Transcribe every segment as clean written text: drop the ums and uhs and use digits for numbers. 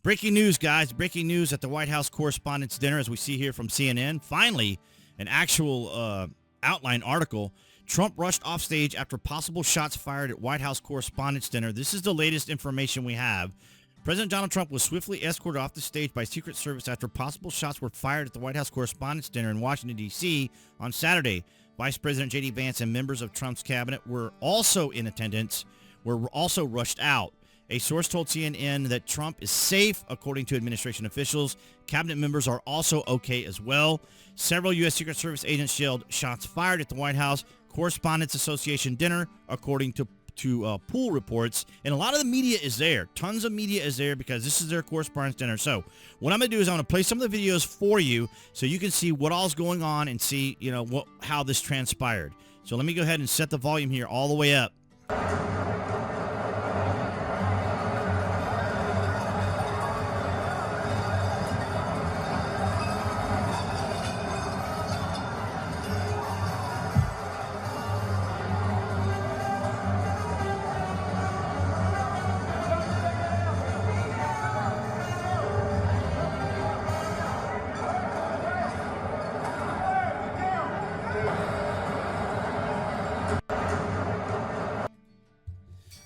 Breaking news, guys. Breaking news at the White House Correspondents Dinner, as we see here from CNN. Finally, an actual outline article. Trump rushed off stage after possible shots fired at White House Correspondents Dinner. This is the latest information we have. President Donald Trump was swiftly escorted off the stage by Secret Service after possible shots were fired at the White House Correspondents' Dinner in Washington, D.C. on Saturday. Vice President J.D. Vance and members of Trump's cabinet were also in attendance, were also rushed out. A source told CNN that Trump is safe, according to administration officials. Cabinet members are also okay as well. Several U.S. Secret Service agents yelled shots fired at the White House Correspondents Association dinner, according to pool reports. And a lot of the media is there. Tons of media is there because this is their correspondence dinner. So what I'm going to do is I'm going to play some of the videos for you so you can see what all's going on and see, how this transpired. So let me go ahead and set the volume here all the way up.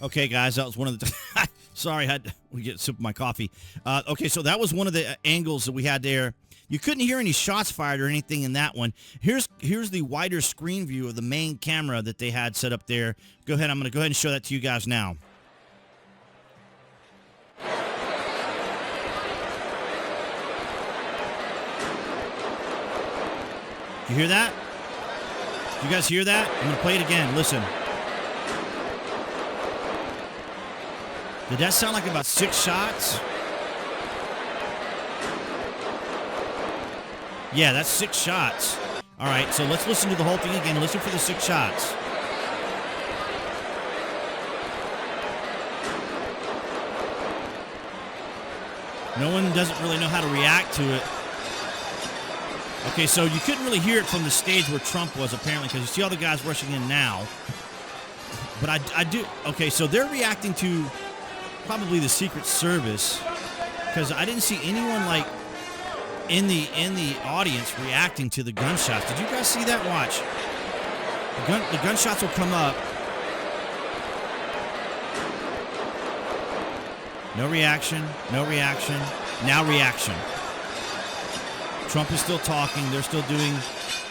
Okay, guys, that was one of the... Sorry, we get a sip of my coffee. Okay, so that was one of the angles that we had there. You couldn't hear any shots fired or anything in that one. Here's the wider screen view of the main camera that they had set up there. Go ahead. I'm going to go ahead and show that to you guys now. You hear that? You guys hear that? I'm going to play it again. Listen. Did that sound like about 6 shots? Yeah, that's 6 shots. All right, so let's listen to the whole thing again. Listen for the 6 shots. No one doesn't really know how to react to it. Okay, so you couldn't really hear it from the stage where Trump was, apparently, because you see all the guys rushing in now. But I do... Okay, so they're reacting to... probably the Secret Service, because I didn't see anyone like in the audience reacting to the gunshots. Did you guys see that? Watch. The gunshots will come up. No reaction. No reaction. Now reaction. Trump is still talking. They're still doing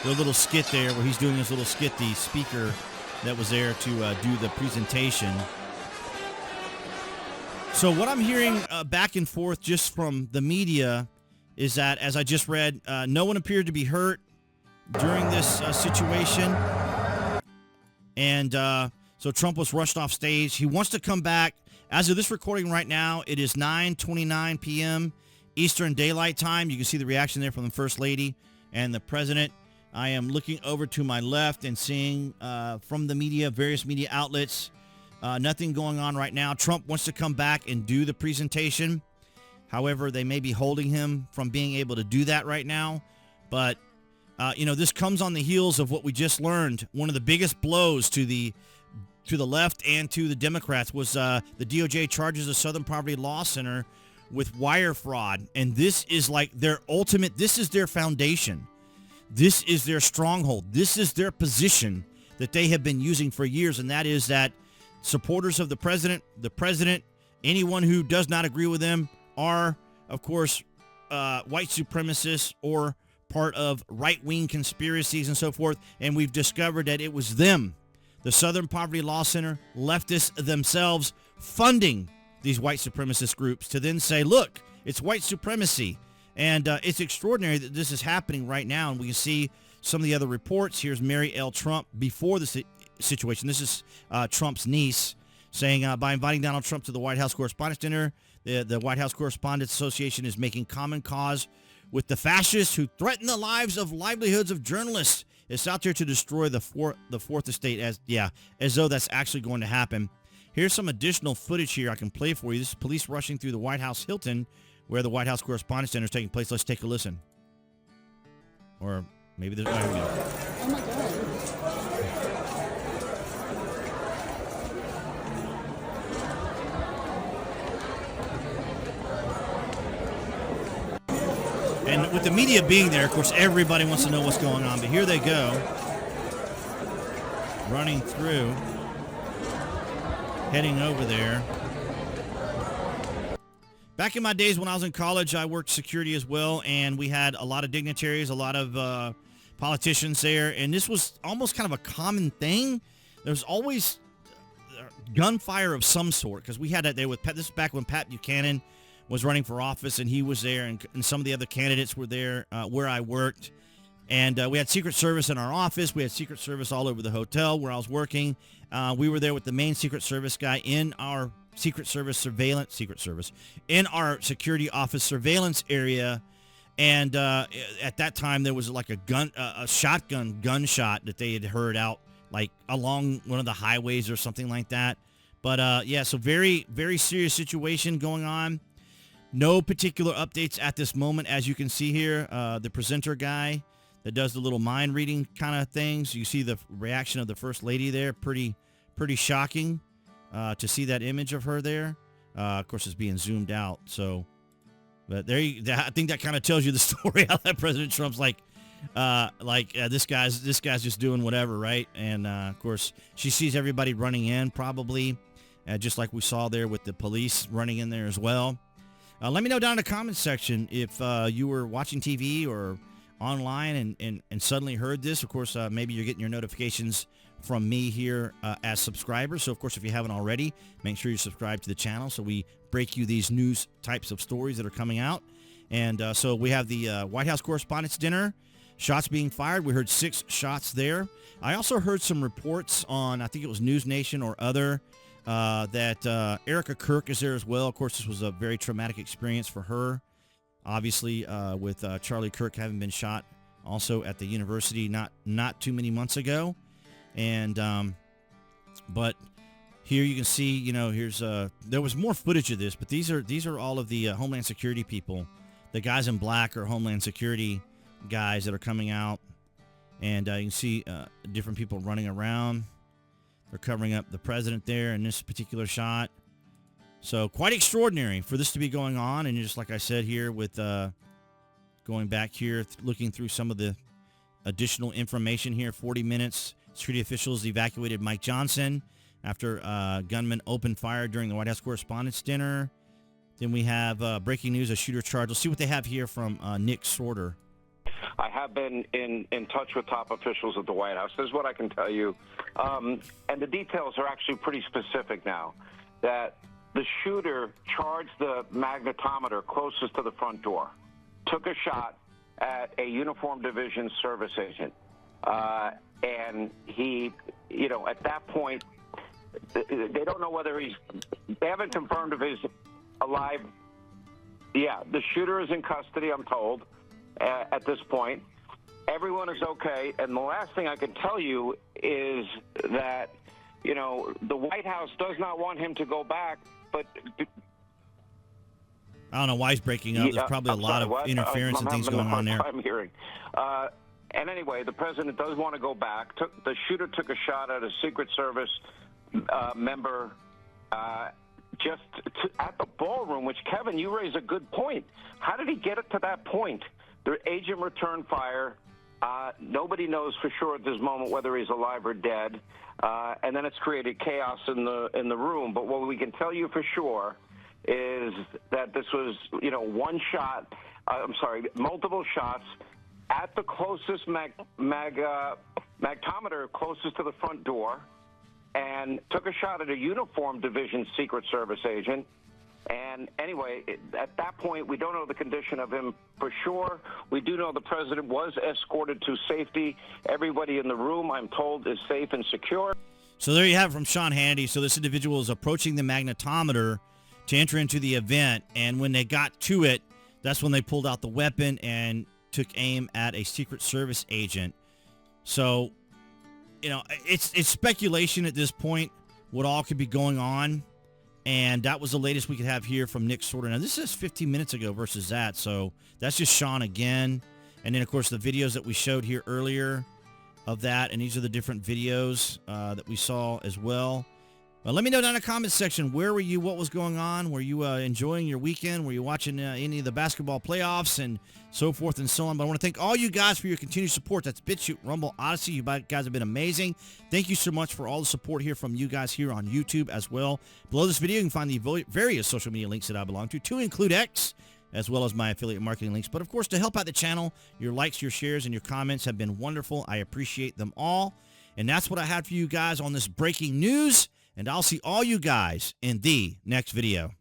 their little skit there, where he's doing his little skit. The speaker that was there to do the presentation. So what I'm hearing back and forth just from the media is that, as I just read, no one appeared to be hurt during this situation. And so Trump was rushed off stage. He wants to come back. As of this recording right now, it is 9:29 p.m. Eastern Daylight Time. You can see the reaction there from the First Lady and the President. I am looking over to my left and seeing from the media, various media outlets, nothing going on right now. Trump wants to come back and do the presentation. However, they may be holding him from being able to do that right now. But, this comes on the heels of what we just learned. One of the biggest blows to the left and to the Democrats was the DOJ charges the Southern Poverty Law Center with wire fraud. And this is like their ultimate, this is their foundation. This is their stronghold. This is their position that they have been using for years. And that is that supporters of the president, anyone who does not agree with them are, of course, white supremacists or part of right-wing conspiracies and so forth. And we've discovered that it was them, the Southern Poverty Law Center, leftists themselves, funding these white supremacist groups to then say, look, it's white supremacy. And it's extraordinary that this is happening right now. And we can see some of the other reports. Here's Mary L. Trump before the situation. This is Trump's niece saying, by inviting Donald Trump to the White House Correspondents' Dinner, the White House Correspondents Association is making common cause with the fascists who threaten the livelihoods of journalists. It's out there to destroy the Fourth Estate, as though that's actually going to happen. Here's some additional footage here I can play for you. This is police rushing through the White House Hilton, where the White House Correspondents' Dinner is taking place. Let's take a listen. Or maybe there's... Oh, my God. And with the media being there, of course, everybody wants to know what's going on. But here they go, running through, heading over there. Back in my days when I was in college, I worked security as well, and we had a lot of dignitaries, a lot of politicians there, and this was almost kind of a common thing. There's always gunfire of some sort, because we had that there with Pat. This is back when Pat Buchanan was running for office, and he was there, and some of the other candidates were there where I worked. And we had Secret Service in our office. We had Secret Service all over the hotel where I was working. We were there with the main Secret Service guy in our in our security office surveillance area. And at that time, there was like a shotgun gunshot that they had heard out like along one of the highways or something like that. But yeah, so very, very serious situation going on. No particular updates at this moment. As you can see here, the presenter guy that does the little mind reading kind of things. You see the reaction of the First Lady there. Pretty shocking to see that image of her there. Of course, it's being zoomed out. So, but I think that kind of tells you the story how that President Trump's like this guy's just doing whatever, right? And of course, she sees everybody running in, probably, just like we saw there with the police running in there as well. Let me know down in the comments section if you were watching TV or online and suddenly heard this. Of course, maybe you're getting your notifications from me here as subscribers. So, of course, if you haven't already, make sure you subscribe to the channel so we break you these news types of stories that are coming out. And so we have the White House Correspondents Dinner. Shots being fired. We heard 6 shots there. I also heard some reports on, I think it was News Nation or other, that Erica Kirk is there as well. Of course, this was a very traumatic experience for her. Obviously, with Charlie Kirk having been shot also at the university not too many months ago. And but here you can see, you know, here's there was more footage of this, but these are all of the Homeland Security people. The guys in black are Homeland Security guys that are coming out, and you can see different people running around. They're covering up the president there in this particular shot. So quite extraordinary for this to be going on. And just like I said here with going back here, looking through some of the additional information here, 40 minutes, security officials evacuated Mike Johnson after gunmen opened fire during the White House Correspondents' Dinner. Then we have breaking news, a shooter charged. Let's see what they have here from Nick Sorter. I have been in touch with top officials at the White House. This is what I can tell you. And the details are actually pretty specific now, that the shooter charged the magnetometer closest to the front door, took a shot at a uniformed division service agent. And he, you know, at that point, they don't know whether they haven't confirmed if he's alive. Yeah, the shooter is in custody, I'm told, at this point. Everyone is okay. And the last thing I can tell you is that, you know, the White House does not want him to go back, but I don't know why he's breaking up. There's probably a lot of interference and things going on there. I'm hearing. And anyway, the president does want to go back. The shooter took a shot at a Secret Service member just at the ballroom, which, Kevin, you raise a good point. How did he get it to that point? The agent returned fire. Nobody knows for sure at this moment whether he's alive or dead. And then it's created chaos in the room. But what we can tell you for sure is that this was, you know, multiple shots at the closest magnetometer closest to the front door, and took a shot at a uniformed division Secret Service agent. And anyway, at that point, we don't know the condition of him for sure. We do know the president was escorted to safety. Everybody in the room, I'm told, is safe and secure. So there you have it from Sean Hannity. So this individual is approaching the magnetometer to enter into the event, and when they got to it, that's when they pulled out the weapon and took aim at a Secret Service agent. So, you know, it's speculation at this point what all could be going on. And that was the latest we could have here from Nick Sorter. Now, this is 15 minutes ago versus that, so that's just Sean again. And then, of course, the videos that we showed here earlier of that, and these are the different videos that we saw as well. Well, let me know down in the comments section, where were you, what was going on? Were you enjoying your weekend? Were you watching any of the basketball playoffs and so forth and so on? But I want to thank all you guys for your continued support. That's BitChute, Rumble, Odyssey. You guys have been amazing. Thank you so much for all the support here from you guys here on YouTube as well. Below this video, you can find the various social media links that I belong to include X, as well as my affiliate marketing links. But, of course, to help out the channel, your likes, your shares, and your comments have been wonderful. I appreciate them all. And that's what I had for you guys on this breaking news. And I'll see all you guys in the next video.